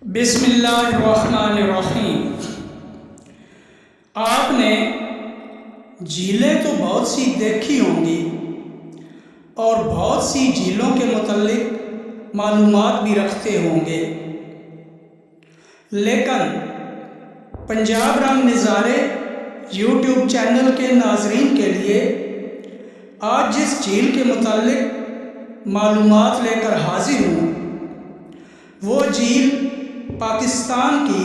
بسم اللہ الرحمن الرحیم۔ آپ نے جھیلیں تو بہت سی دیکھی ہوں گی اور بہت سی جھیلوں کے متعلق معلومات بھی رکھتے ہوں گے، لیکن پنجاب رنگ نظارے یوٹیوب چینل کے ناظرین کے لیے آج جس جھیل کے متعلق معلومات لے کر حاضر ہوں وہ جھیل پاکستان کی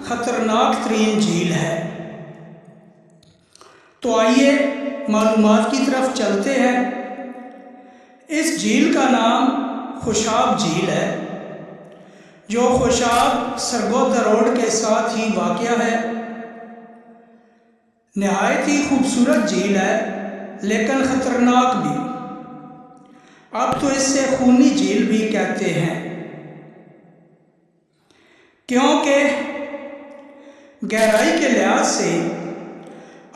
خطرناک ترین جھیل ہے۔ تو آئیے معلومات کی طرف چلتے ہیں۔ اس جھیل کا نام خوشاب جھیل ہے، جو خوشاب سرگودا روڈ کے ساتھ ہی واقع ہے۔ نہایت ہی خوبصورت جھیل ہے لیکن خطرناک بھی۔ اب تو اس سے خونی جھیل بھی کہتے ہیں، کیونکہ گہرائی کے لحاظ سے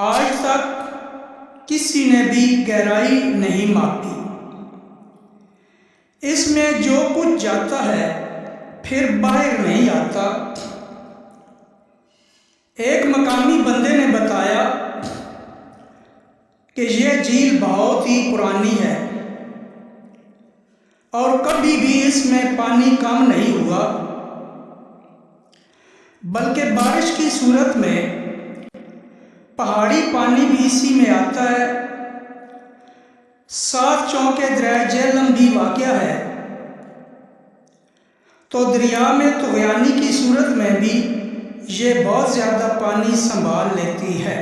آج تک کسی نے بھی گہرائی نہیں ماپی۔ اس میں جو کچھ جاتا ہے پھر باہر نہیں آتا۔ ایک مقامی بندے نے بتایا کہ یہ جھیل بہت ہی پرانی ہے اور کبھی بھی اس میں پانی کم نہیں ہوا، بلکہ بارش کی صورت میں پہاڑی پانی بھی اسی میں آتا ہے۔ ساتھ چونکہ دریائے جہلم بھی واقع ہے، تو دریا میں طغیانی کی صورت میں بھی یہ بہت زیادہ پانی سنبھال لیتی ہے۔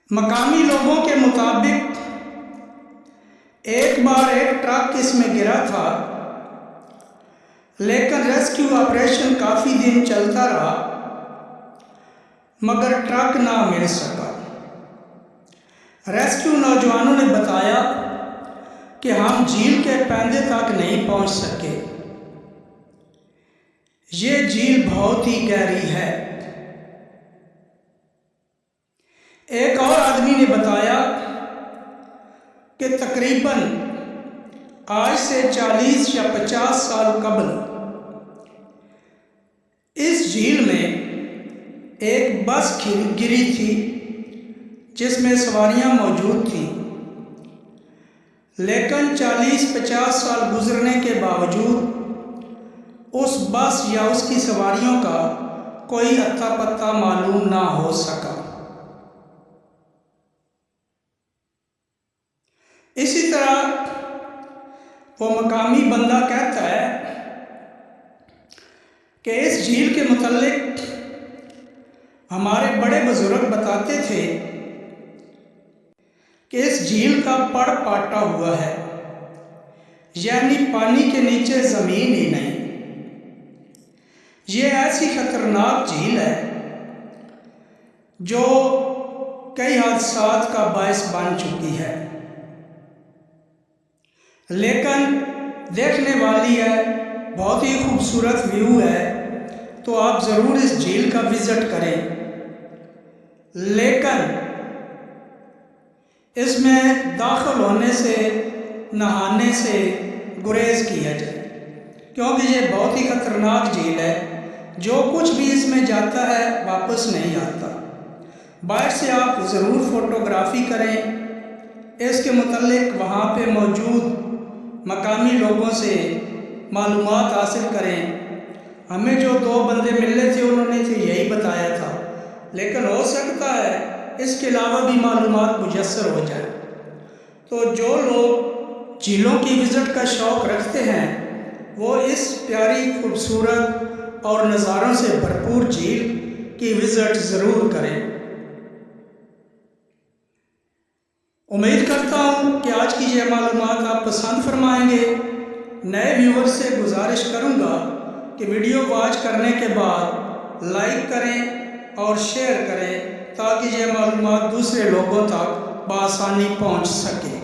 مقامی لوگوں کے مطابق ایک بار ایک ٹرک اس میں گرا تھا، لیکن ریسکیو آپریشن کافی دن چلتا رہا مگر ٹرک نہ مل سکا۔ ریسکیو نوجوانوں نے بتایا کہ ہم جھیل کے پیندے تک نہیں پہنچ سکے، یہ جھیل بہت ہی گہری ہے۔ ایک اور آدمی نے بتایا کہ تقریباً آج سے 40 یا 50 سال قبل اس جھیل میں ایک بس گری تھی جس میں سواریاں موجود تھیں، لیکن 40-50 سال گزرنے کے باوجود اس بس یا اس کی سواریوں کا کوئی اتا پتہ معلوم نہ ہو سکا۔ اسی طرح وہ مقامی بندہ کہتا ہے کہ اس جھیل کے متعلق ہمارے بڑے بزرگ بتاتے تھے کہ اس جھیل کا پڑ پاٹا ہوا ہے، یعنی پانی کے نیچے زمین ہی نہیں۔ یہ ایسی خطرناک جھیل ہے جو کئی حادثات کا باعث بن چکی ہے، لیکن دیکھنے والی ہے، بہت ہی خوبصورت ویو ہے، تو آپ ضرور اس جھیل کا وزٹ کریں، لیکن اس میں داخل ہونے سے نہانے سے گریز کیا جائے، کیونکہ یہ بہت ہی خطرناک جھیل ہے۔ جو کچھ بھی اس میں جاتا ہے واپس نہیں آتا۔ باہر سے آپ ضرور فوٹوگرافی کریں، اس کے متعلق وہاں پہ موجود مقامی لوگوں سے معلومات حاصل کریں۔ ہمیں جو 2 بندے ملے تھے انہوں نے تو یہی بتایا تھا، لیکن ہو سکتا ہے اس کے علاوہ بھی معلومات میسر ہو جائے۔ تو جو لوگ جھیلوں کی وزٹ کا شوق رکھتے ہیں وہ اس پیاری خوبصورت اور نظاروں سے بھرپور جھیل کی وزٹ ضرور کریں۔ امید کرتا ہوں کہ آج کی یہ معلومات آپ پسند فرمائیں گے۔ نئے ویور سے گزارش کروں گا کہ ویڈیو واچ کرنے کے بعد لائک کریں اور شیئر کریں تاکہ یہ معلومات دوسرے لوگوں تک بآسانی پہنچ سکے۔